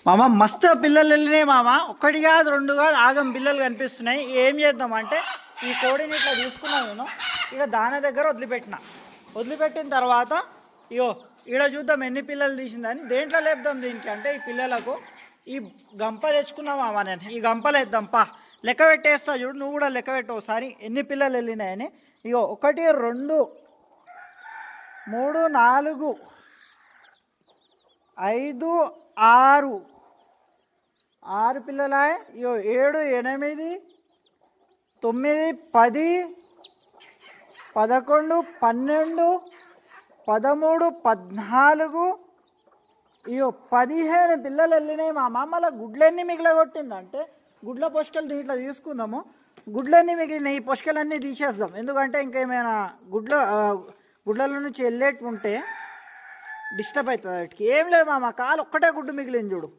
మామ మస్తు పిల్లలు వెళ్ళినాయి మామ. ఒక్కటి కాదు రెండు కాదు ఆగం పిల్లలు కనిపిస్తున్నాయి. ఏం చేద్దామంటే ఈ కోడిని ఇట్లా తీసుకున్నాను నేను, ఇక్కడ దాని దగ్గర వదిలిపెట్టిన తర్వాత ఇగో ఇక్కడ చూద్దాం ఎన్ని పిల్లలు తీసిందని. దేంట్లో లేపుదాం దీనికి అంటే ఈ పిల్లలకు ఈ గంప తెచ్చుకున్నాం మామ. నేను ఈ గంపలు వేద్దాం పా, లెక్క పెట్టేస్తా చూడు, నువ్వు కూడా లెక్క పెట్టు ఒకసారి ఎన్ని పిల్లలు వెళ్ళినాయని. ఇగో 1 2 3 4 5 6 పిల్లలా. ఇగో 7 8 9 10 11 12 13 14 ఇగో 15 పిల్లలు వెళ్ళినాయి మా మమ్మల్ని. గుడ్లన్నీ మిగిలగొట్టిందంటే గుడ్ల పొష్కలు దీంట్లో తీసుకుందాము. గుడ్లన్నీ మిగిలినాయి, ఈ పొష్కలన్నీ తీసేద్దాం. ఎందుకంటే ఇంకేమైనా గుడ్ల నుంచి వెళ్ళేట్టు ఉంటే డిస్టర్బ్ అవుతుంది వాటికి. ఏం లేదు మామ, కాలు ఒక్కటే గుడ్డు మిగిలింది చూడు.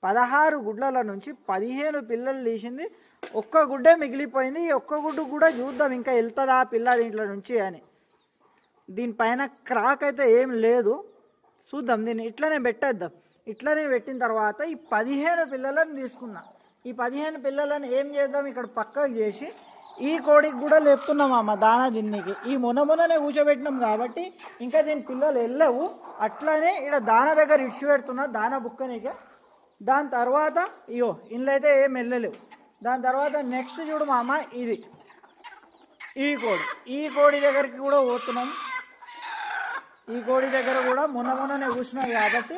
16 గుడ్ల నుంచి 15 పిల్లలు తీసింది, ఒక్క గుడ్డే మిగిలిపోయింది. ఈ ఒక్క గుడ్డు కూడా చూద్దాం ఇంకా వెళ్తుందా పిల్ల దీంట్లో నుంచి అని. దీనిపైన క్రాక్ అయితే ఏం లేదు, చూద్దాం. దీన్ని ఇట్లనే పెట్టేద్దాం. ఇట్లనే పెట్టిన తర్వాత ఈ 15 పిల్లలను తీసుకున్నా. ఈ 15 పిల్లలను ఏం చేద్దాం, ఇక్కడ పక్కకు చేసి ఈ కోడికి కూడా లేపుతున్నాం అమ్మ దానా దీనికి. ఈ మొన్ననే కూర్చోబెట్టినాం కాబట్టి ఇంకా దీని పిల్లలు వెళ్ళవు. అట్లనే ఇక్కడ దానా దగ్గర ఇడిచి పెడుతున్నా, దానా బుక్కనికే. దాని తర్వాత ఇయో ఇంట్లో అయితే ఏం వెళ్ళలేవు. దాని తర్వాత నెక్స్ట్ చూడు మా అమ్మ, ఇది ఈ కోడి దగ్గరికి కూడా పోతున్నాం. ఈ కోడి దగ్గర కూడా మొన్ననే కూర్చున్నాయి కాబట్టి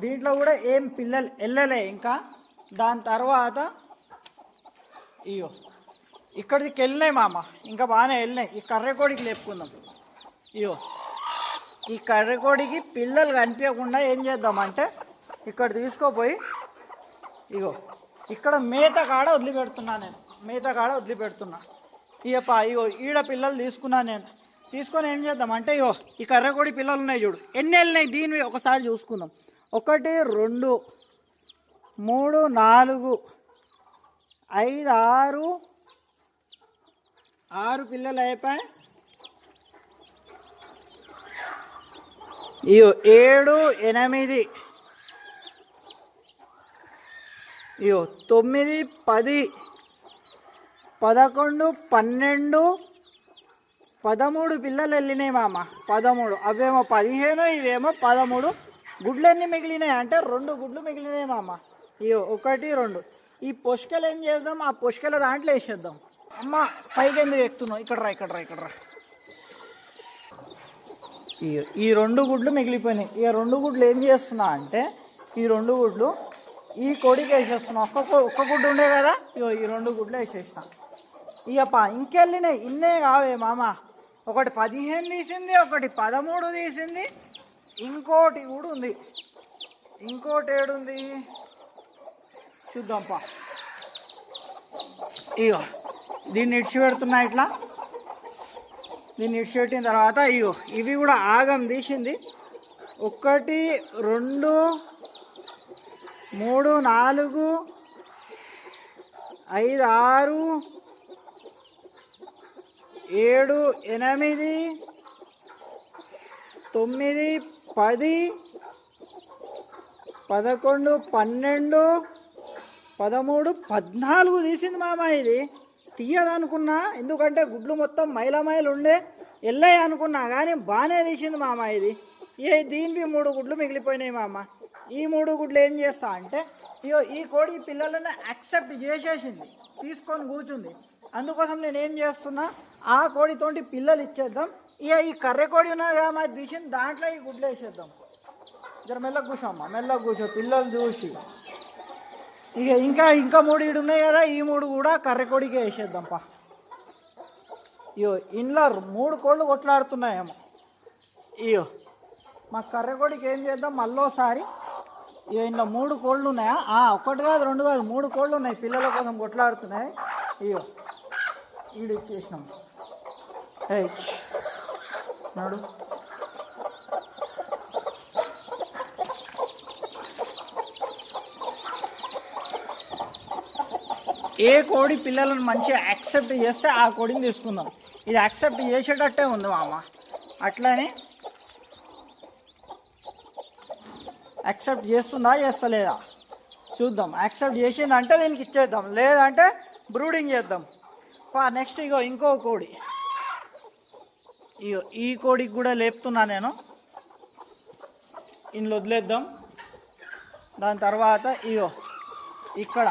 దీంట్లో కూడా ఏం పిల్లలు వెళ్ళలే ఇంకా. దాని తర్వాత ఇయో ఇక్కడికి వెళ్ళినాయి మామ, ఇంకా బాగానే వెళ్ళినాయి. ఈ కర్రెకోడికి లేపుకుందాం. ఇయో ఈ కర్రెకోడికి పిల్లలు కనిపించకుండా ఏం చేద్దామంటే ఇక్కడ తీసుకోపోయి ఇగో ఇక్కడ మేత కాడ వదిలిపెడుతున్నా నేను. ఇగో ఈడ పిల్లలు తీసుకున్నాను నేను. తీసుకొని ఏం చేద్దామంటే ఇగో ఈ కర్రెకోడి పిల్లలు ఉన్నాయి చూడు, ఎన్ని వెళ్ళినాయి దీనివి ఒకసారి చూసుకుందాం. 1 2 3 4 5 6 పిల్లలు అయిపోయాయి. ఇగో 7 8 ఇగో 9 10 11 12 13 పిల్లలు వెళ్ళినాయి మామ. 13 అవేమో 15 ఇవేమో 13. గుడ్లు ఎన్ని మిగిలినాయి అంటే 2 గుడ్లు మిగిలినాయి మామ. ఇగో 1 2. ఈ పొష్కలు ఏం చేద్దాం, ఆ పొష్కల దాంట్లో వేసేద్దాం. అమ్మ పైకి ఎందుకు ఎక్కుతున్నావు, ఇక్కడ రా. ఈ 2 గుడ్లు మిగిలిపోయినాయి. ఇక 2 గుడ్లు ఏం చేస్తున్నా అంటే ఈ 2 గుడ్లు ఈ కోడికి వేసేస్తున్నా. ఒక్క గుడ్డు ఉండే కదా, ఇగో ఈ 2 గుడ్లు వేసేసిన. ఇక ఇంకెళ్ళినాయి, ఇన్నే కావే మామ. ఒకటి 15 తీసింది, ఒకటి 13 తీసింది, ఇంకోటి కూడా ఉంది. ఇంకోటి ఏడుంది చూద్దాంపా. ఇగో దీన్ని ఇడిచిపెడుతున్నా ఇట్లా. దీన్ని ఇడిచిపెట్టిన తర్వాత ఇగో ఇవి కూడా ఆగం తీసింది. 1 2 3 4 5 6 7 8 9 10 11 12 13 14 తీసింది మామ. ఇది తీయదనుకున్నా, ఎందుకంటే గుడ్లు మొత్తం మైలు ఉండే వెళ్ళాయి అనుకున్నా, కానీ బాగానే తీసింది మామ. ఇది దీనికి 3 గుడ్లు మిగిలిపోయినాయి మామ. ఈ 3 గుడ్లు ఏం చేస్తా అంటే ఇగో ఈ కోడి పిల్లలను యాక్సెప్ట్ చేసేసింది, తీసుకొని కూర్చుంది. అందుకోసం నేను ఏం చేస్తున్నా, ఆ కోడితోటి పిల్లలు ఇచ్చేద్దాం. ఇక ఈ కర్రె కోడి ఉన్నది కదా మరి తీసింది, దాంట్లో ఈ గుడ్లు వేసేద్దాం. జర మెల్లగా కూర్చోమ్మా, మెల్లగా కూర్చో పిల్లలు చూసి. ఇక ఇంకా 3 ఈడు ఉన్నాయి కదా, ఈ 3 కూడా కర్రెకోడికే వేసేద్దాం పా. ఇయో ఇంట్లో 3 కోళ్ళు కొట్లాడుతున్నాయేమో. ఇయో మా కర్రెకోడికి ఏం చేద్దాం మళ్ళోసారి. ఇక ఇంట్లో 3 కోళ్ళు ఉన్నాయా, 1 కాదు 2 కాదు 3 కోళ్ళు ఉన్నాయి, పిల్లల కోసం కొట్లాడుతున్నాయి. ఇయో ఈడు ఇచ్చేసినాం. నాడు ఏ కోడి పిల్లలను మంచిగా యాక్సెప్ట్ చేస్తే ఆ కోడిని తీసుకుందాం. ఇది యాక్సెప్ట్ చేసేటట్టే ఉంది మామ. అట్లనే యాక్సెప్ట్ చేస్తుందా చేస్తలేదా చూద్దాం. యాక్సెప్ట్ చేసిందంటే దీనికి ఇచ్చేద్దాం, లేదంటే బ్రూడింగ్ చేద్దాం. నెక్స్ట్ ఇగో ఇంకో కోడి, ఇగో ఈ కోడికి కూడా లేపుతున్నా నేను, ఇందులో వదిలేద్దాం. దాని తర్వాత ఇగో ఇక్కడ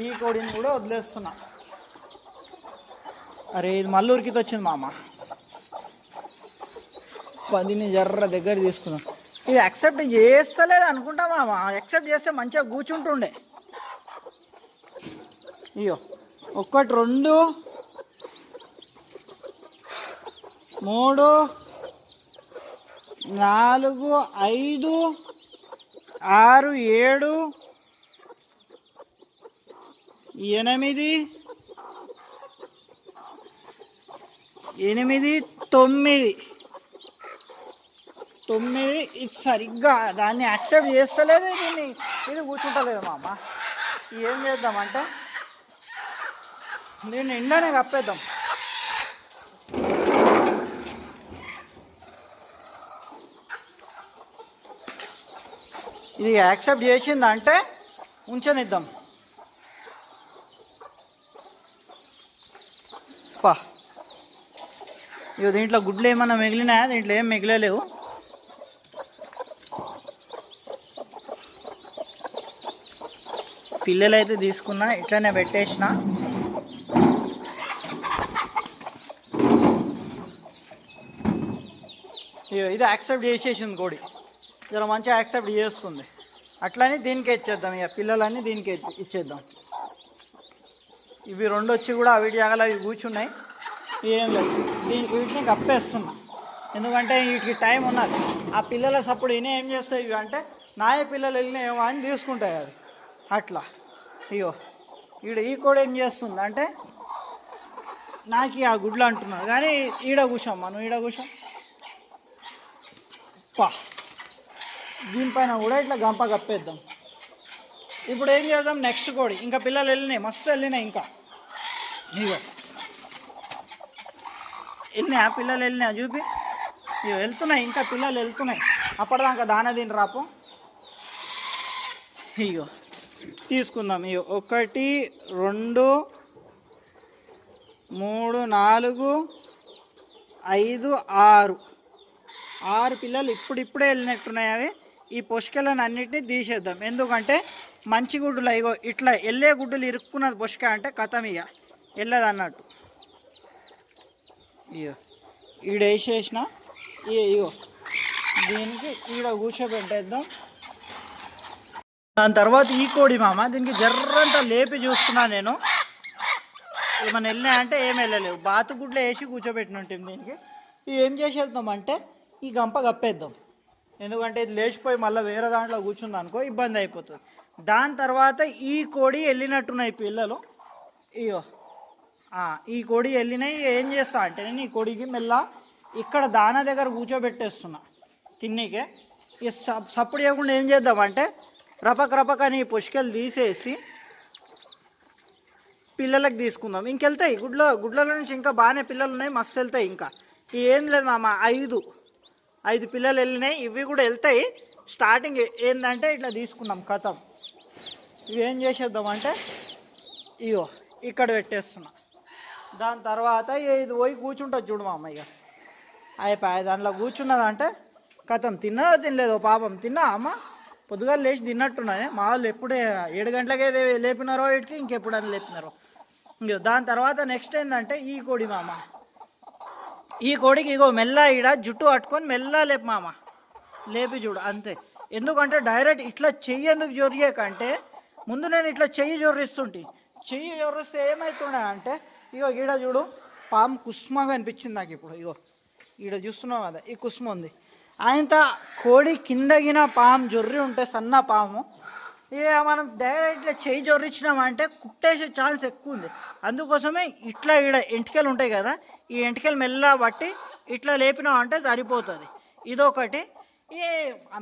ఈ కోడిని కూడా వదిలేస్తున్నా. అరే ఇది మల్లూరికి వచ్చింది మామ, దీన్ని జర్ర దగ్గర తీసుకున్నాం. ఇది యాక్సెప్ట్ చేస్తలేదు అనుకుంటా మామ, యాక్సెప్ట్ చేస్తే మంచిగా కూర్చుంటుండే. ఇయ్యో 1 2 3 4 5 6 7 8 9 ఇది సరిగ్గా దాన్ని యాక్సెప్ట్ చేస్తలేదు, ఇది కూర్చుంటలేదు మామ. ఏం చేద్దామంటే దీన్ని ఎండనే కప్పేద్దాం. ఇది యాక్సెప్ట్ చేసిందంటే ఉంచనిద్దాం. ఇక దీంట్లో గుడ్లు ఏమన్నా మిగిలినాయా? దీంట్లో ఏం మిగిలలేవు. పిల్లలైతే తీసుకున్నా, ఇట్లనే పెట్టేసిన. ఇది యాక్సెప్ట్ చేసేసింది కోడి, జర మంచిగా యాక్సెప్ట్ చేస్తుంది. అట్లని దీనికే ఇచ్చేద్దాం, ఇక పిల్లలన్నీ దీనికే ఇచ్చేద్దాం. ఇవి 2 వచ్చి కూడా వీటి జాగాలో అవి కూర్చున్నాయి, ఏం లేదు. వీటిని కప్పేస్తున్నా, ఎందుకంటే వీటికి టైం ఉన్నది. ఆ పిల్లల సప్పుడు ఈయన ఏం చేస్తాయి ఇవి అంటే, నాయ పిల్లలు వెళ్ళినాయేమో అని తీసుకుంటాయి అది అట్లా. ఇగో ఈ కోడి ఏం చేస్తుంది అంటే, నాకు ఆ గుడ్లు అంటున్నాను కానీ ఈడ కూర్చోం, మనం ఈడ కూర్చోం. దీనిపైన కూడా ఇట్లా గంప కప్పేద్దాం. ఇప్పుడు ఏం చేద్దాం, నెక్స్ట్ కోడి. ఇంకా పిల్లలు వెళ్ళినాయి, మస్తు వెళ్ళినాయి. ఇంకా ఇగో వెళ్ళినాయి, ఆ పిల్లలు వెళ్ళినాయి చూపి. ఇగో వెళ్తున్నాయి, ఇంకా పిల్లలు వెళ్తున్నాయి. అప్పటిదాకా దాన దీని రాపు. ఇగో తీసుకుందాం. ఇగో 1 2 3 4 5 6 పిల్లలు ఇప్పుడిప్పుడే వెళ్ళినట్టున్నాయి. అవి ఈ పొష్కలను అన్నిటినీ తీసేద్దాం, ఎందుకంటే మంచి గుడ్డులు ఇగో ఇట్లా వెళ్ళే గుడ్డులు ఇరుక్కున్నది పొష్క అంటే కథం, ఇక వెళ్ళదు అన్నట్టు. ఇగో ఈడ వేసేసిన, ఇగో దీనికి ఈడ కూర్చోబెట్టేద్దాం. దాని తర్వాత ఈ కోడి మామ, దీనికి జర్రంతా లేపి చూస్తున్నా నేను, ఏమైనా వెళ్ళినాయంటే ఏం వెళ్ళలేవు. బాతుగుడ్లు వేసి కూర్చోబెట్టిన ఉంటుంది దీనికి. ఏం చేసేద్దామంటే ఈ గంప కప్పేద్దాం, ఎందుకంటే ఇది లేచిపోయి మళ్ళీ వేరే దాంట్లో కూర్చుంది అనుకో ఇబ్బంది అయిపోతుంది. దాని తర్వాత ఈ కోడి వెళ్ళినట్టున్నాయి పిల్లలు. ఇగో ఈ కోడి వెళ్ళినాయి. ఏం చేస్తా అంటే నేను ఈ కోడికి మెల్ల ఇక్కడ దానా దగ్గర కూర్చోబెట్టేస్తున్నా తిన్నీకే. ఇక సప్పుడు చేయకుండా ఏం చేద్దామంటే రపకని పుష్కలు తీసేసి పిల్లలకు తీసుకుందాం. ఇంకెళ్తాయి గుడ్లలో నుంచి ఇంకా బాగానే పిల్లలు ఉన్నాయి, మస్తు వెళ్తాయి. ఇంకా ఏం లేదు మామ, 5 పిల్లలు వెళ్ళినాయి, ఇవి కూడా వెళ్తాయి. స్టార్టింగ్ ఏంటంటే ఇట్లా తీసుకున్నాం కథం. ఇవి ఏం చేసేద్దామంటే ఇగో ఇక్కడ పెట్టేస్తున్నా. దాని తర్వాత ఇది పోయి కూర్చుంటుంది చూడు మామ, ఇక అయిపోయి దాంట్లో కూర్చున్నదంటే కథం. తిన్నదో తినలేదో పాపం. తిన్నా అమ్మ, పొద్దుగా లేచి తిన్నట్టున్నాయి. మా వాళ్ళు ఎప్పుడే 7 గంటలకే లేపినారో వీటికి, ఇంకెప్పుడైనా లేపినారో. ఇంకో దాని తర్వాత నెక్స్ట్ ఏంటంటే ఈ కోడి మామ, ఈ కోడికి ఇగో మెల్ల ఈడ జుట్టు పట్టుకొని మెల్ల లేపు మామ, లేపి చూడు అంతే. ఎందుకంటే డైరెక్ట్ ఇట్లా చెయ్యి ఎందుకు జొరిగేకంటే, ముందు నేను ఇట్లా చెయ్యి జొర్రిస్తుంటే, చెయ్యి జొర్రిస్తే ఏమవుతుండే అంటే ఇగో ఈడ చూడు పాము కుస్మగా అనిపించింది నాకు ఇప్పుడు. ఇగో ఈడ చూస్తున్నావు కదా, ఈ కుస్మ ఉంది. ఆయనతో కోడి కిందగిన పాము జొర్రి ఉంటే సన్న పాము, ఇక మనం డైరెక్ట్గా చెయ్యి జొర్రించినామంటే కుట్టేసే ఛాన్స్ ఎక్కువ ఉంది. అందుకోసమే ఇట్లా ఈడ ఎంటికలు ఉంటాయి కదా, ఈ ఎంటికలు మెల్ల బట్టి ఇట్లా లేపినామంటే సరిపోతుంది. ఇదొకటి.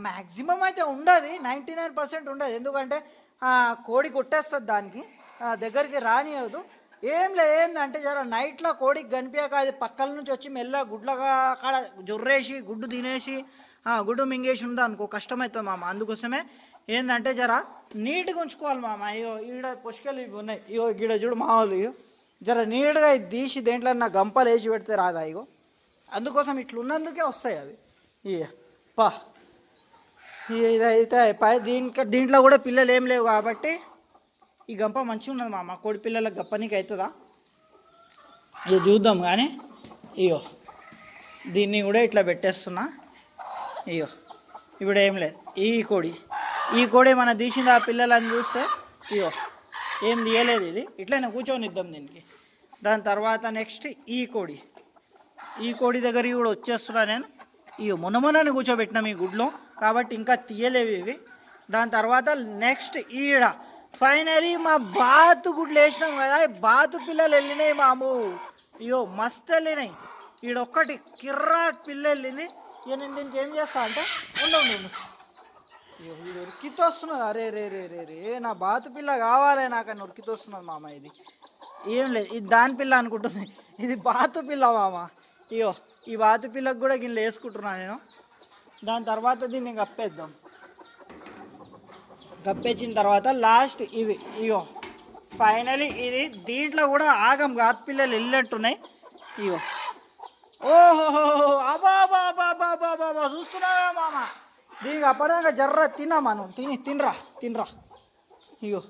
మ్యాక్సిమం అయితే ఉండదు, 99% ఉండదు. ఎందుకంటే కోడి కొట్టేస్తుంది, దానికి దగ్గరికి రానియదు. ఏం ఏందంటే జర నైట్లో కోడికి కనిపించక అది పక్కల నుంచి వచ్చి మెల్ల గుడ్ల కాడ జొర్రేసి గుడ్డు తినేసి గుడ్డు మింగేసి ఉందా అనుకో కష్టమవుతుంది మామ. అందుకోసమే ఏంటంటే జర నీట్గా ఉంచుకోవాలి మామ. ఇగో ఈడ పుష్కలు ఇవి ఉన్నాయి, ఇగో ఈడ చూడు మామూలు, ఇగో జర నీట్గా ఇది తీసి దేంట్లో నా గంపలు వేసి పెడితే రాదా. ఇగో అందుకోసం ఇట్లా ఉన్నందుకే వస్తాయి అవి. ఇక పా ఇదైతే అయిపోయి దీంట్లో కూడా పిల్లలు ఏం లేవు కాబట్టి ఈ గంప మంచిగా ఉన్నది మామ. కోడి పిల్లలకు గప్పనీకి అవుతుందా ఇక చూద్దాం. కానీ ఇగో దీన్ని కూడా ఇట్లా పెట్టేస్తున్నా. ఇగో ఇప్పుడు ఏం లేదు, ఈ కోడి మనం తీసింది ఆ పిల్లలని చూస్తే ఇగో ఏం తీయలేదు, ఇది ఇట్లనే కూర్చొనిద్దాం దీనికి. దాని తర్వాత నెక్స్ట్ ఈ కోడి దగ్గరికి కూడా వచ్చేస్తున్నా నేను. ఇగో మొన్నని కూర్చోబెట్టినాం ఈ గుడ్లో కాబట్టి ఇంకా తీయలేవు ఇవి. దాని తర్వాత నెక్స్ట్ ఈడ ఫైనలీ మా బాతు గుడ్లు వేసినాం కదా, బాతు పిల్లలు వెళ్ళినాయి మాము. ఇగో మస్తు వెళ్ళినాయి. ఈడొక్కటి కిర్రాక్ పిల్ల వెళ్ళింది. ఇక నేను దీనికి ఏం చేస్తా అంటే ఉండవు ఇగో ఇది ఉరికితో వస్తున్నది. అరే రే రే రే రే నా బాతు పిల్ల కావాలి నాకు అని ఉరికితో వస్తున్నది మామ. ఇది ఏం లేదు, ఇది దాని పిల్ల అనుకుంటుంది, ఇది బాతు పిల్ల మామ. ఇగో ఈ బాతు పిల్లకు కూడా గిన్నెలు వేసుకుంటున్నా నేను. దాని తర్వాత దీన్ని కప్పేద్దాం. కప్పేసిన తర్వాత లాస్ట్ ఇది ఇగో ఫైనలీ ఇది దీంట్లో కూడా ఆగం బాతు పిల్లలు వెళ్ళినట్టున్నాయి. ఇగో ఓహో అబాబాబాబాబాబా చూస్తున్నావా మామ. దీనికి అప్పటిదాకా జర్ర తిన్నా మనం, తినరా. ఇగో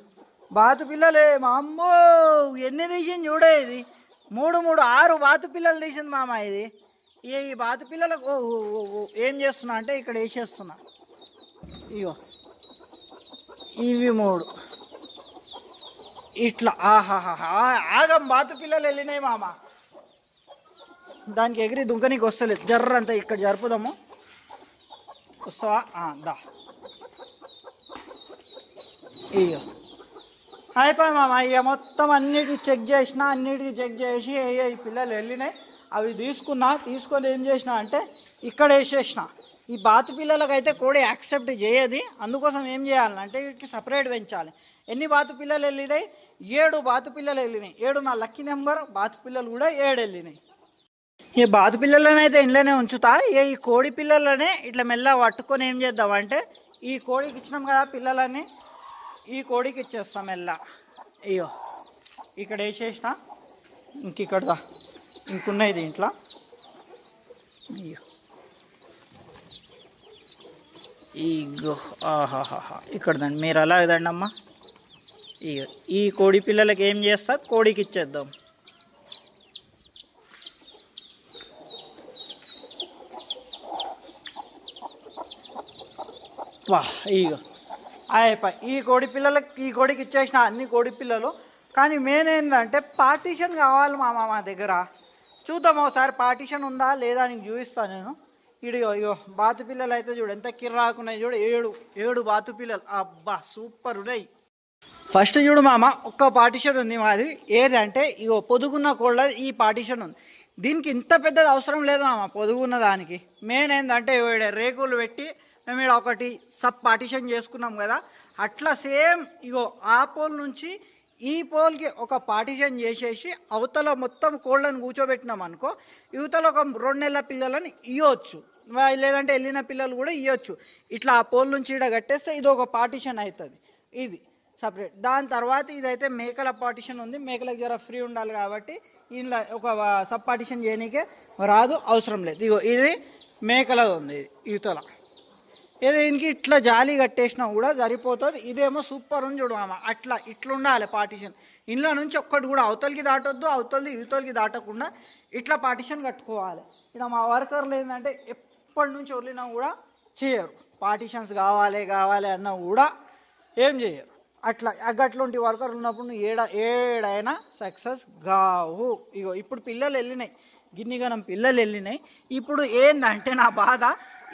బాతు పిల్లలే మా అమ్మో ఎన్ని తీసింది చూడే. ఇది 6 బాతు పిల్లలు తీసింది మామ. ఇది ఈ బాతు పిల్లలకు ఏం చేస్తున్నా అంటే ఇక్కడ వేసేస్తున్నా. ఇగో ఇవి 3 ఇట్లా ఆగం బాతు పిల్లలు వెళ్ళినాయి మామ. దానికి ఎగిరి దుంకనీకి వస్తలేదు, జర్ర అంతా ఇక్కడ జరుపుదాము. వస్తావా దా. ఇగో అయిపోయి మామ. ఇక మొత్తం అన్నిటికి చెక్ చేసి ఈ పిల్లలు వెళ్ళినాయి. అవి తీసుకొని ఏం చేసిన అంటే ఇక్కడ వేసేసిన. ఈ బాతు పిల్లలకైతే కోడి యాక్సెప్ట్ చేయదు. అందుకోసం ఏం చేయాలంటే వీటికి సపరేట్ పెంచాలి. ఎన్ని బాతు పిల్లలు వెళ్ళినాయి? 7 బాతు పిల్లలు వెళ్ళినాయి. 7 నా లక్కీ నెంబర్. బాతు పిల్లలు కూడా 7 వెళ్ళినాయి. ఈ బాతు పిల్లలని అయితే ఇంట్లోనే ఉంచుతా. ఈ కోడి పిల్లలనే ఇట్లా మెల్ల పట్టుకొని ఏం చేద్దామంటే ఈ కోడికి ఇచ్చినాం కదా పిల్లలని, ఈ కోడికి ఇచ్చేస్తాం మెల్ల. అయ్యో ఇక్కడ వేసేసిన, ఇక్కడ ఇంకున్నాయి దీంట్లో. అయ్యో ఇగో ఇక్కడ దండి మీరు అలాగే దండి అమ్మ. ఇగో ఈ కోడి పిల్లలకి ఏం చేస్తా, కోడికి ఇచ్చేద్దాం. ఇగో అయిపోయి ఈ కోడికి ఇచ్చేసిన అన్ని కోడి పిల్లలు. కానీ మెయిన్ ఏంటంటే పార్టీషన్ కావాలి మా దగ్గర. చూద్దాం ఒకసారి పార్టీషన్ ఉందా లేదా నీకు చూపిస్తాను నేను. ఇగో బాతు పిల్లలు అయితే చూడు ఎంత కిర్రాకున్నాయి చూడు. 7 బాతు పిల్లలు. అబ్బా సూపర్ ఉన్నాయి. ఫస్ట్ చూడు మామ, ఒక్క పార్టీషన్ ఉంది మాది. ఏదంటే ఇగో పొదుగున్న కోళ్ళ ఈ పార్టీషన్ ఉంది. దీనికి ఇంత పెద్దది అవసరం లేదు మామ పొదుగున్న దానికి. మెయిన్ ఏంటంటే రేకులు పెట్టి మేము ఇక్కడ ఒకటి సబ్ పార్టీషన్ చేసుకున్నాం కదా, అట్లా సేమ్ ఇగో ఆ పోల్ నుంచి ఈ పోల్కి ఒక పార్టీషన్ చేసేసి అవతల మొత్తం కోళ్ళను కూర్చోబెట్టినాం అనుకో, యువతల ఒక 2 నెలల పిల్లలని ఇవ్వచ్చు, లేదంటే వెళ్ళిన పిల్లలు కూడా ఇవ్వచ్చు. ఇట్లా ఆ పోల్ నుంచి ఇక్కడ కట్టేస్తే ఇది ఒక పార్టీషన్ అవుతుంది. ఇది సపరేట్. దాని తర్వాత ఇదైతే మేకల పార్టీషన్ ఉంది. మేకలకు జర ఫ్రీ ఉండాలి కాబట్టి ఇంట్లో ఒక సబ్ పార్టీషన్ చేయడానికే రాదు, అవసరం లేదు. ఇగో ఇది మేకలది ఉంది, ఇది యువతల. ఏదో దీనికి ఇట్లా జాలి కట్టేసినా కూడా సరిపోతుంది. ఇదేమో సూపర్ ఉంది చూడు మామ. ఇట్లా ఉండాలి పార్టీషన్. ఇంట్లో నుంచి ఒక్కటి కూడా అవతలికి దాటొద్దు, యువతలకి దాటకుండా ఇట్లా పార్టీషన్ కట్టుకోవాలి. ఇక్కడ మా వర్కర్లు ఏంటంటే ఎప్పటి నుంచి వదిలినా కూడా చేయరు. పార్టీషన్స్ కావాలి అన్నా కూడా ఏం చేయరు. అట్లాంటి వర్కర్లు ఉన్నప్పుడు నువ్వు ఏడైనా సక్సెస్ కావు. ఇగో ఇప్పుడు పిల్లలు వెళ్ళినాయి, గిన్నిగనం పిల్లలు వెళ్ళినాయి. ఇప్పుడు ఏంటంటే నా బాధ,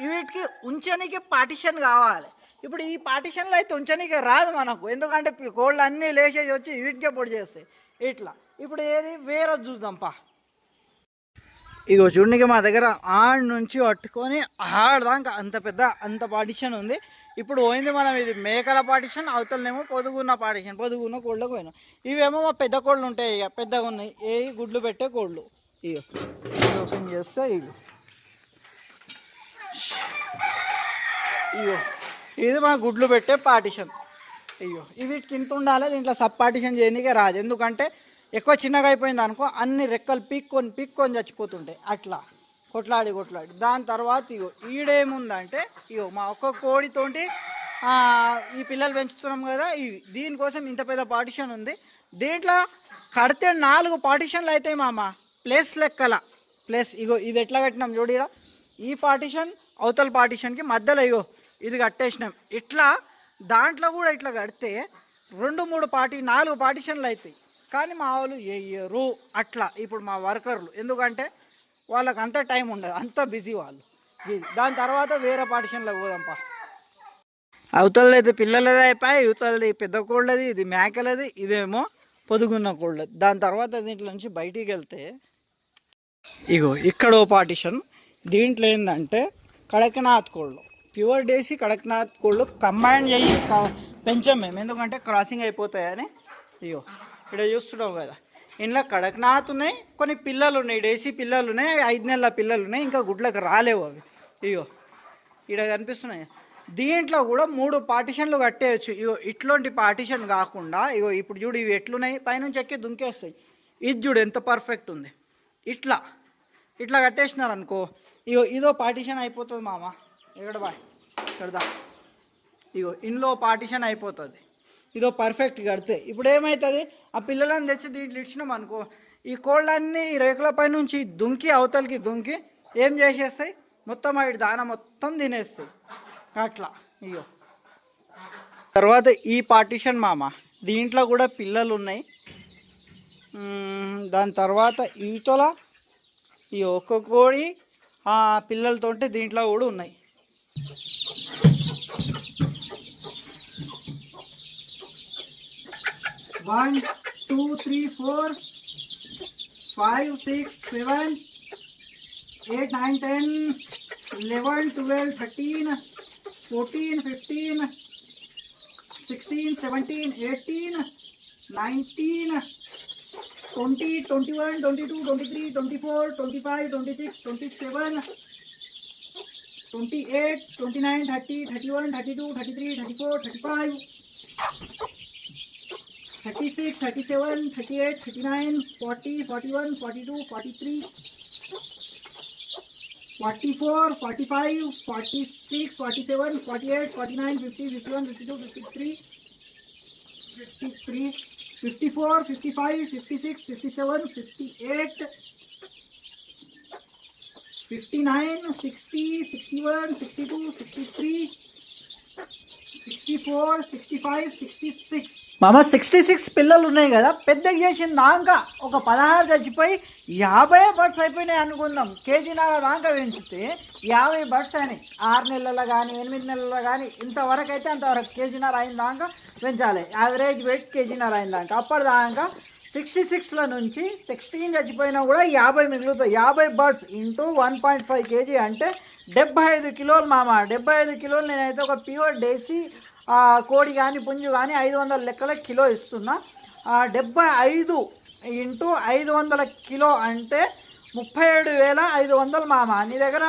వీటికి ఉంచనీకి పార్టీషన్ కావాలి. ఇప్పుడు ఈ పార్టీషన్లో అయితే ఉంచనీకి రాదు మనకు, ఎందుకంటే కోళ్ళు అన్నీ లేచేసి వచ్చి వీటికే పొడి చేస్తాయి. ఇట్లా ఇప్పుడు ఏది వేరే చూద్దాంపా. ఇగో చూడనికి మా దగ్గర ఆడ నుంచి పట్టుకొని ఆడదాకా అంత పార్టీషన్ ఉంది. ఇప్పుడు పోయింది మనం ఇది మేకల పార్టీషన్, అవతలనేమో పొదుగున్న పార్టీషన్, పొదుగున్న కోళ్ళకు పోయినాం. ఇవేమో మా పెద్ద కోళ్ళు ఉంటాయి, ఇక పెద్దగా ఉన్నాయి, ఏ గుడ్లు పెట్టే కోళ్ళు. ఇగో ఓపెన్ చేస్తే ఇగో ఇగో ఇది మా గుడ్లు పెట్టే పార్టిషన్. అయ్యో వీటికి ఇంత ఉండాలి, దీంట్లో సబ్ పార్టిషన్ చేయడానికే రాదు. ఎందుకంటే ఎక్కువ చిన్నగా అయిపోయింది అనుకో అన్ని రెక్కలు పీక్కొని చచ్చిపోతుంటాయి అట్లా కొట్లాడి. దాని తర్వాత ఇగో ఈడేముందంటే ఇగో మా ఒక్క కోడితోటి ఈ పిల్లలు పెంచుతున్నాం కదా, ఇవి దీనికోసం ఇంత పెద్ద పార్టిషన్ ఉంది. దీంట్లో కడితే 4 పార్టిషన్లు అవుతాయి మామ, ప్లేస్ లెక్కల. ప్లేస్ ఇగో ఇది ఎట్లా కట్టినాం చూడ, ఈ పార్టిషన్ అవతల పార్టిషన్కి మధ్యలో ఇగో ఇది కట్టేసినాం. ఇట్లా దాంట్లో కూడా ఇట్లా కడితే 4 పార్టిషన్లు అవుతాయి. కానీ మా వాళ్ళు వేయరు అట్లా. ఇప్పుడు మా వర్కర్లు ఎందుకంటే వాళ్ళకి అంత టైం ఉండదు, అంత బిజీ వాళ్ళు. దాని తర్వాత వేరే పార్టిషన్లకు పోదాంపా. అవతలది అయితే పిల్లలది అయిపోయి, యువతలది పెద్ద కోళ్ళది, ఇది మేకలది, ఇదేమో పొదుగున్న కోళ్ళది. దాని తర్వాత దీంట్లో నుంచి బయటికి వెళ్తే ఇగో ఇక్కడ ఓ పార్టిషన్. దీంట్లో ఏంటంటే కడక్నాథ్ కోళ్ళు, ప్యూర్ డేసి కడక్నాథ్ కోళ్ళు కంబైన్ చేసి పెంచాం మేము, ఎందుకంటే క్రాసింగ్ అయిపోతాయని. ఇగో ఇక్కడ చూస్తున్నావు కదా, ఇంట్లో కడక్నాథ్ ఉన్నాయి, కొన్ని పిల్లలు ఉన్నాయి, డేసీ పిల్లలు ఉన్నాయి, 5 నెలల పిల్లలు ఉన్నాయి, ఇంకా గుడ్లకు రాలేవు అవి. ఇగో ఇక్కడ కనిపిస్తున్నాయి. దీంట్లో కూడా 3 పార్టిషన్లు కట్టేయచ్చు. ఇగో ఇట్లాంటి పార్టిషన్ కాకుండా ఇగో ఇప్పుడు చూడు ఇవి ఎట్లున్నాయి, పైనుంచి ఎక్కి దుంకేస్తాయి. ఇది చూడు ఎంత పర్ఫెక్ట్ ఉంది. ఇట్లా కట్టేసినారు అనుకో, ఇగో ఇదో పార్టిషన్ అయిపోతుంది మామ. ఇక్కడ బాయ్ ఇక్కడదా, ఇగో ఇంట్లో పార్టిషన్ అయిపోతుంది. ఇదో పర్ఫెక్ట్ కడితే ఇప్పుడు ఏమవుతుంది, ఆ పిల్లలను తెచ్చి దీంట్లో ఇచ్చినాం అనుకో, ఈ కోళ్ళన్నీ ఈ రేకుల పై నుంచి దుంకి అవతలకి దుంకి ఏం చేసేస్తాయి, మొత్తం వాటి దాన మొత్తం తినేస్తాయి అట్లా. ఇగో తర్వాత ఈ పార్టిషన్ మామ, దీంట్లో కూడా పిల్లలు ఉన్నాయి. దాని తర్వాత ఈతల ఈ ఒక్క కోడి పిల్లలతో దీంట్లో కూడా ఉన్నాయి. 1 2 3 4 5 6 7 8 9 10 11 12 13 14 15 16 17 18 19 20 21 22 23 24 25 26 27 28 29 30 31 32 33 34 35 36 37 38 39 40 41 42 43 44 45 46 47 48 49 50 51 52 53 53 54 55 56 57 58 59 60 61 62 63 64 65 66 మామ 66 పిల్లలు ఉన్నాయి కదా, పెద్దగా చేసిన దాకా ఒక 16 చచ్చిపోయి 50 బర్డ్స్ అయిపోయినాయి అనుకుందాం. కేజీన్నర దాకా పెంచితే 50 బర్డ్స్ అయినాయి. 6 నెలల కానీ 8 నెలల కానీ ఇంతవరకు అయితే అంతవరకు కేజీన్నర అయిన దాకా పెంచాలి. యావరేజ్ వెయిట్ కేజీన్నర అయిన దాకా. అప్పటిదాకా 66ల నుంచి 16 చచ్చిపోయినా కూడా 50 మిగులుతాయి. 50 బర్డ్స్ ఇంటూ 1.5 kg అంటే 75 కిలోలు మామ. 75 కిలోలు నేనైతే ఒక ప్యూర్ డేసీ కోడి కానీ పుంజు కానీ 500 లెక్కల కిలో ఇస్తున్నా. 75 ఇంటూ 500 కిలో అంటే 37,500 మామ. నీ దగ్గర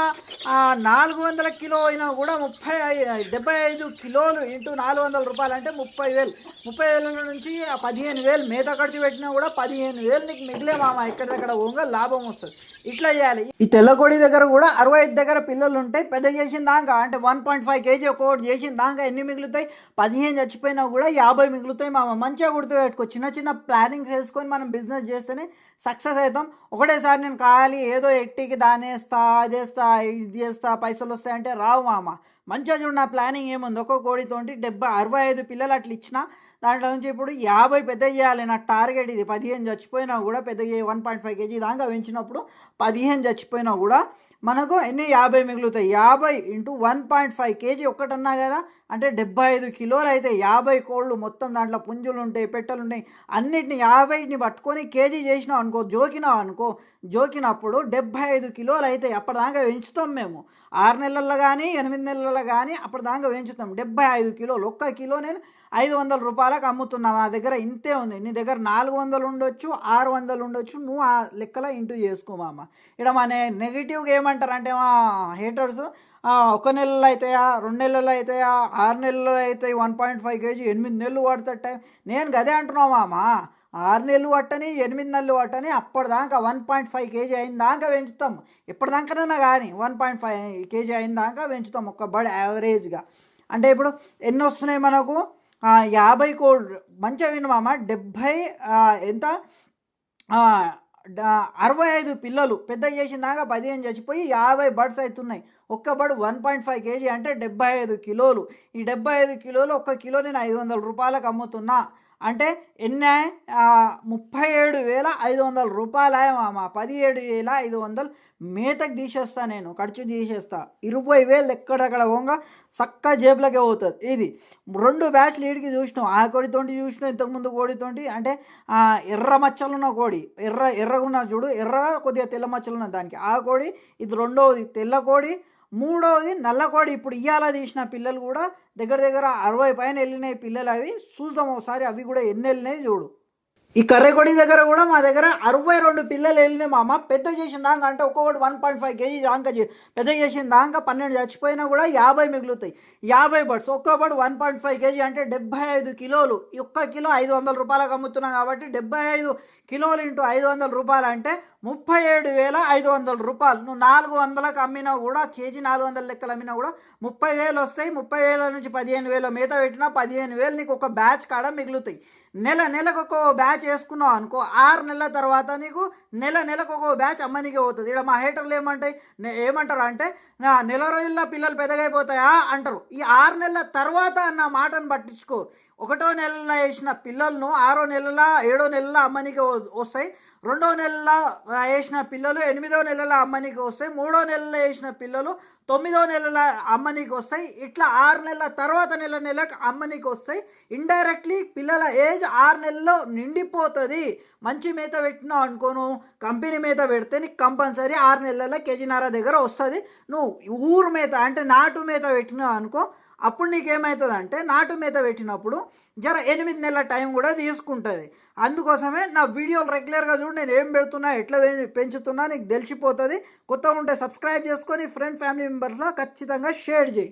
400 కిలో అయినా కూడా 75 కిలోలు ఇంటూ 400 రూపాయలు అంటే 30,000. 30,000 నుంచి 15,000 మేత ఖర్చు పెట్టినా కూడా 15,000 నీకు మిగిలే మామ. ఇక్కడ దగ్గర ఓంగా లాభం వస్తుంది. ఇట్లా చేయాలి. ఈ తెల్లకోడి దగ్గర కూడా 65 దగ్గర పిల్లలు ఉంటాయి. పెద్ద చేసిన దాకా అంటే 1.5 kg ఒక్కొక్కటి చేసిన దాకా ఎన్ని మిగులుతాయి, 15 చచ్చిపోయినా కూడా 50 మిగులుతాయి మామ. మంచిగా గుర్తుపెట్టుకో. చిన్న చిన్న ప్లానింగ్ చేసుకొని మనం బిజినెస్ చేస్తేనే సక్సెస్ అవుతాం. ఒకటేసారి నేను ఖాళీ ఏదో ఎట్టికి దానేస్తా అదేస్తా ఇది చేస్తా పైసలు వస్తాయంటే రావు మామ. మంచిగా చూడు నా ప్లానింగ్ ఏముంది. ఒక్కో కోడితోటి 65 పిల్లలు అట్లా ఇచ్చిన దాంట్లో నుంచి ఇప్పుడు 50 పెద్ద చేయాలి. నా టార్గెట్ ఇది. 15 చచ్చిపోయినా కూడా పెద్ద 1.5 kg దాకా పెంచినప్పుడు 15 చచ్చిపోయినా కూడా మనకు ఎన్ని 50 మిగులుతాయి. 50 ఇంటూ 1.5 kg ఒక్కటన్నా కదా అంటే 75 కిలోలు అయితే 50 కోళ్ళు మొత్తం దాంట్లో పుంజులు ఉంటాయి, పెట్టెలు ఉంటాయి, అన్నిటిని 50ని పట్టుకొని కేజీ చేసినావు అనుకో, జోకినప్పుడు 75 కిలోలు అవుతాయి. అప్పటిదాకా పెంచుతాం మేము. 6 నెలల్లో కానీ 8 నెలల్లో కానీ అప్పటిదాకా పెంచుతాం. 75 కిలోలు. ఒక్క కిలో నేను 500 రూపాయలకు అమ్ముతున్నా. నా దగ్గర ఇంతే ఉంది. నీ దగ్గర 400 ఉండొచ్చు, 600 ఉండొచ్చు. నువ్వు ఆ లెక్కలో ఇంటూ చేసుకో మామ. ఇక్కడ మన నెగిటివ్గా ఏమంటారంటే మా హేటర్స్ ఒక నెలలో అవుతాయా, 2 నెలలు అవుతాయా, 6 నెలలు అవుతాయి, 1.5 kg 8 నెలలు పడుతుంది టైం. నేను గదే అంటున్నావు మామ, 6 నెలలు పట్టని 8 నెలలు పట్టని అప్పటిదాకా 1.5 kg అయిన దాకా పెంచుతాం. ఎప్పటిదాకానైనా కానీ 1.5 kg అయిన దాకా పెంచుతాం ఒక బర్డ్ యావరేజ్గా. అంటే ఇప్పుడు ఎన్ని వస్తున్నాయి మనకు, 50 కోళ్ళు మంచిగా విను మామ, 70 ఎంత 65 పిల్లలు పెద్ద చేసిన దాకా 15 చచ్చిపోయి 50 బర్డ్స్ అవుతున్నాయి. ఒక్క బర్డ్ 1.5 kg అంటే 75 కిలోలు. ఈ 75 కిలోలు, ఒక్క కిలో నేను 500 రూపాయలకు అమ్ముతున్నా అంటే ఎన్ని, 37,500 రూపాయలు మామ. 17,500 మేతకు తీసేస్తా, నేను ఖర్చు తీసేస్తా. 20,000 ఎక్కడెక్కడ పోగా చక్క జేబులకే పోతుంది. ఇది 2 బ్యాచ్లు వీడికి చూసినాం, ఆ కోడితోటి చూసినాం, ఇంతకుముందు కోడితోటి. అంటే ఎర్ర మచ్చలున్న కోడి, ఎర్రగున్న చూడు, ఎర్రగా కొద్దిగా తెల్ల మచ్చలున్న దానికి ఆ కోడి. ఇది రెండవది తెల్ల కోడి. మూడవది నల్ల కోడి. ఇప్పుడు ఇవాళ తీసిన పిల్లలు కూడా దగ్గర దగ్గర 60 పైన వెళ్ళినాయి పిల్లలు. అవి చూద్దాం ఒకసారి, అవి కూడా ఎన్ని వెళ్ళినాయి చూడు. ఈ కర్రెకొడి దగ్గర కూడా మా దగ్గర 62 పిల్లలు వెళ్ళినాయి మామ. పెద్ద చేసిన దాకా అంటే ఒక్కొక్కటి 1.5 kg దాకా పెద్ద చేసిన దాకా 12 చచ్చిపోయినా కూడా 50 మిగులుతాయి. 50 బర్డ్స్, ఒక్క బర్డ్ 1.5 kg అంటే 75 కిలోలు. ఒక్క కిలో 500 రూపాయలకు అమ్ముతున్నాం కాబట్టి 75 కిలోలు ఇంటూ 500 రూపాయలు అంటే 37,500 రూపాయలు. నువ్వు 400లకు అమ్మినా కూడా, కేజీ 400 లెక్కలు అమ్మినా కూడా 30,000 వస్తాయి. 30,000 నుంచి 15,000 మేత పెట్టినా 15,000 నీకు ఒక బ్యాచ్ కాడ మిగులుతాయి. నెలకు ఒక బ్యాచ్ వేసుకున్నావు అనుకో, 6 నెలల తర్వాత నీకు నెలకు ఒక బ్యాచ్ అమ్మనికి పోతుంది. ఇక్కడ మా హేటర్లు ఏమంటారు అంటే, నెల రోజుల్లో పిల్లలు పెద్దగైపోతాయా అంటారు. ఈ 6 నెలల తర్వాత అన్న మాటను పట్టించుకో. 1వ నెలలో వేసిన పిల్లలను 6వ నెలల 7వ నెలల అమ్మనికి వస్తాయి. 2వ నెలలో వేసిన పిల్లలు 8వ నెలల అమ్మనికి వస్తాయి. 3వ నెలలో వేసిన పిల్లలు 9వ నెలల అమ్మనికి వస్తాయి. ఇట్లా 6 నెలల తర్వాత నెలకు అమ్మనికి వస్తాయి. ఇండైరెక్ట్లీ పిల్లల ఏజ్ 6 నెలల్లో నిండిపోతుంది. మంచి మేత పెట్టినావు అనుకోను, కంపెనీ మేత పెడితే నీకు కంపల్సరీ 6 నెలల కేజీన్నర దగ్గర వస్తుంది. నువ్వు ఊరు మేత అంటే నాటు మేత పెట్టినావు అనుకో, అప్పుడు నీకేమవుతుంది అంటే, నాటు మేత పెట్టినప్పుడు 8 నెలల టైం కూడా తీసుకుంటుంది. అందుకోసమే నా వీడియోలు రెగ్యులర్గా చూడు, నేను ఏం పెడుతున్నా, ఎట్లా పెంచుతున్నా నీకు తెలిసిపోతుంది. కొత్తగా ఉంటే సబ్స్క్రైబ్ చేసుకొని ఫ్రెండ్ ఫ్యామిలీ మెంబర్స్లో ఖచ్చితంగా షేర్ చేయి.